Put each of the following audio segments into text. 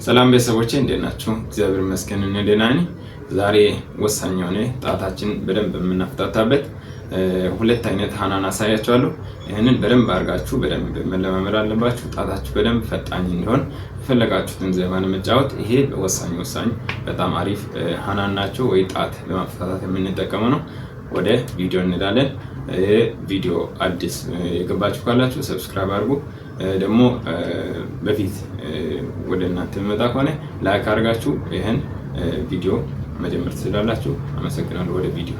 ሰላም ቤተሰቦቼ እንዴት ናችሁ? እግዚአብሔር ይመስገን እኔ ደህና ነኝ። ዛሬ ወሳኝ የሆነ ጣታችን በደንብ የምናፍታታበት ሁለት አይነት ሃናን አሳያችኋለሁ። ይሄንን በደንብ አድርጋችሁ በደንብ መለማመድ አለባችሁ። ጣታችሁ በደንብ ፈጣን እንዲሆን የፈለጋችሁትን ዜማን መጫወት። ይሄ ወሳኝ በጣም አሪፍ ሃናን ናቸው ወይ ጣት ለማፍታታት የምንጠቀመው ነው። ወደ ቪዲዮ እንሄዳለን። ቪዲዮ አዲስ የገባችሁ ካላችሁ ሰብስክራይብ አድርጉ። ደግሞ በፊት ወደ እናንተ መጣ ከሆነ ላይክ አድርጋችሁ ይሄን ቪዲዮ መጀመር ትችላላችሁ። አመሰግናለሁ። ወደ ቪዲዮ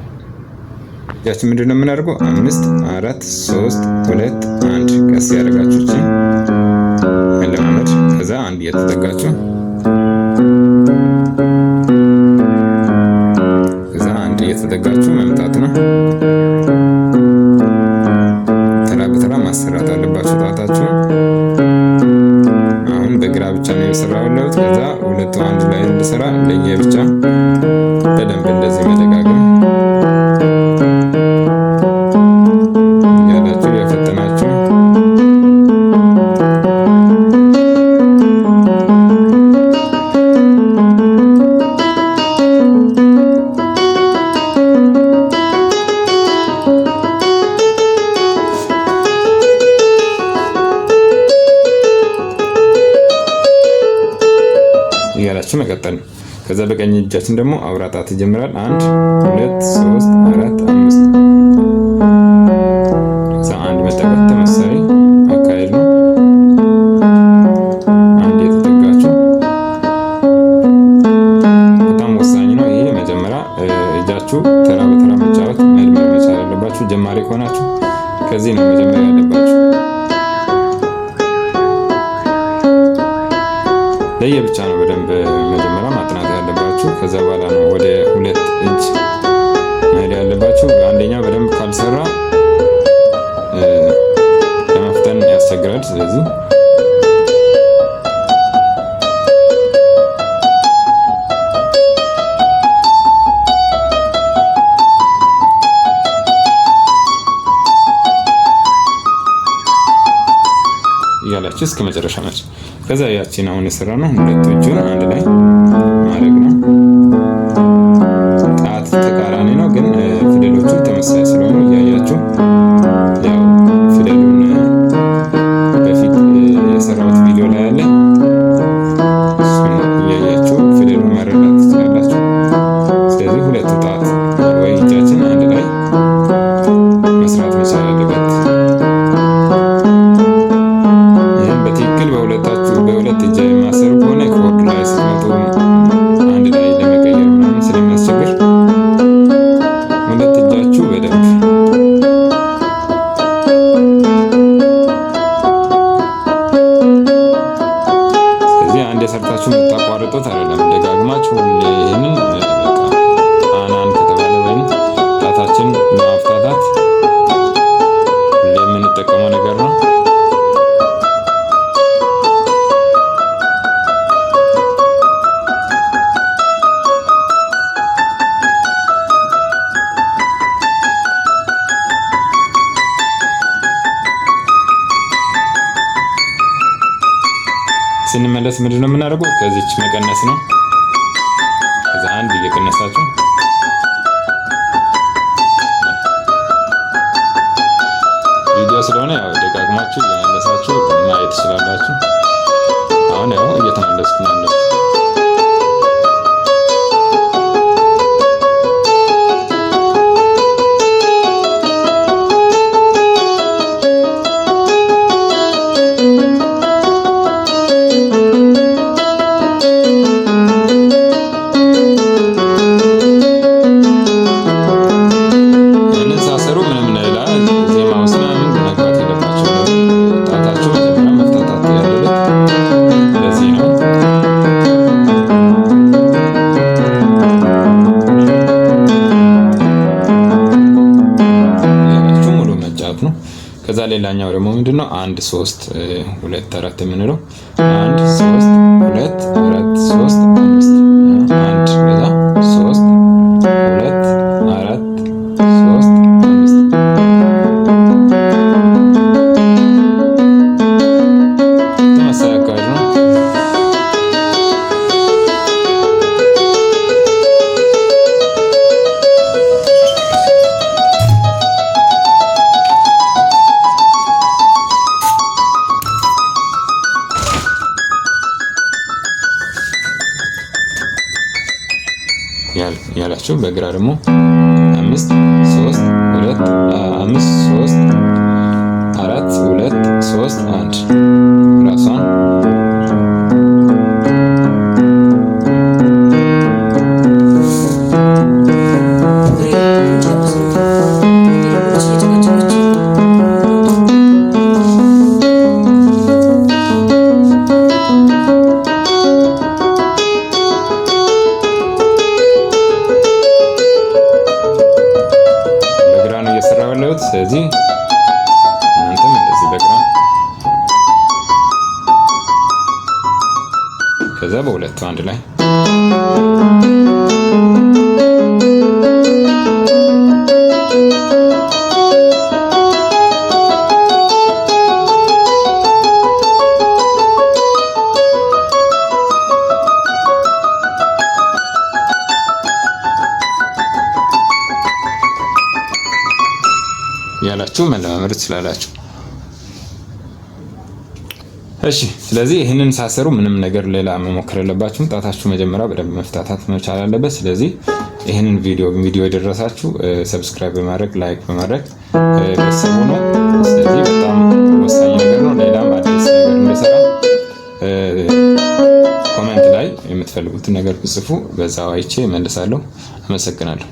ያችን ምንድነው የምናደርገው? 5 4 3 2 1 ቀስ ያደርጋችሁ እቺ መለማመድ። ከዛ አንድ እየተጠጋችሁ ከዛ አንድ እየተጠጋችሁ መምጣት ነው። ተራ በተራ ማሰራት አለባችሁ ጣታችሁ። አሁን በግራ ብቻ ነው የሰራሁት። ከዛ ሁለቱ አንድ ላይ እንድሰራ ለየብቻ በደንብ እንደዚህ መደጋገም ያላችሁ የፈተናችሁ እያላችሁ መቀጠል ነው። ከዛ በቀኝ እጃችን ደግሞ አውራ ጣት ይጀምራል። 1 2 3 4 5 ከዛ አንድ መጠጋት ተመሳሳይ አካሄድ ነው። አንድ የተጠጋችሁ በጣም ወሳኝ ነው። ይሄ መጀመሪያ እጃችሁ ተራ በተራ መጫወት መልመድ መቻል አለባችሁ። ጀማሪ ከሆናችሁ ከዚህ ነው መጀመሪያ ያለባችሁ። ለየብቻ ነው በደንብ መጀመሪያ ማጥናት ያለባችሁ። ከዛ በኋላ ነው ወደ ሁለት እጅ መሄድ ያለባችሁ። አንደኛ በደንብ ካልሰራ ለመፍተን ያስቸግራል። ስለዚህ እያላችሁ እስከ መጨረሻ ነች። ከዛ ያቺን አሁን የሰራ ነው ሁለት እጁን አንድ ላይ ማድረግ ነው። ጣት ተቃራኒ ነው ግን ፊደሎቹ ተመሳሳይ ስለሆኑ እያያችሁ ያው ፊደሉን በፊት የሰራሁት ቪዲዮ ላይ አለ። እሱን እያያችሁ ፊደሉን መረዳት ትችላላችሁ። ስለዚህ ሁለቱ ጣት ወይ እጃችን አንድ ላይ መስራት መቻል አለበት። በሁለት እጅ የማሰሩ ከሆነ ኮርድ ላይ ስትመጡ አንድ ላይ ለመቀየር ምናምን ስለሚያስቸግር ሁለት እጃችሁ በደንብ ስለዚህ አንድ የሰርታችሁ የምታቋርጡት አይደለም። ደጋግማችሁ ይህንን ሃናን ከተባለ ወይም ጣታችን ለማፍታታት የምንጠቀመው ነገር ነው። ስንመለስ ምንድነው የምናደርገው? ከዚች መቀነስ ነው። ከዛ አንድ እየቀነሳችሁ ቪዲዮ ስለሆነ ያው ደጋግማችሁ እየመለሳችሁ ማየት ትችላላችሁ። አሁን ያው እየተመለስኩ ነው ያለሁት። ከዛ ሌላኛው ደግሞ ምንድነው 1 3 2 4 የምንለው 1 3 2 4 3 5 1 ከዛ 3 2 4 3 5 ተመሳሳይ አካሄድ ነው። ያላችሁ በግራ ደግሞ 5 3 2 5 3 4 2 3 1 ራሷን ስለዚህ እናንተም እንደዚህ በግራ ከዛ በሁለቱ አንድ ላይ ያላችሁ መለማመድ ትችላላችሁ። እሺ ስለዚህ ይህንን ሳሰሩ ምንም ነገር ሌላ መሞከር የለባችሁም። ጣታችሁ መጀመሪያ በደንብ መፍታታት መቻል አለበት። ስለዚህ ይህንን ቪዲዮ የደረሳችሁ ሰብስክራይብ በማድረግ ላይክ በማድረግ ቤተሰቡ ነው። ስለዚህ በጣም ወሳኝ ነገር ነው። ሌላም አዲስ ነገር እንደሰራ ኮሜንት ላይ የምትፈልጉትን ነገር ጽፉ፣ በዛው አይቼ እመልሳለሁ። አመሰግናለሁ።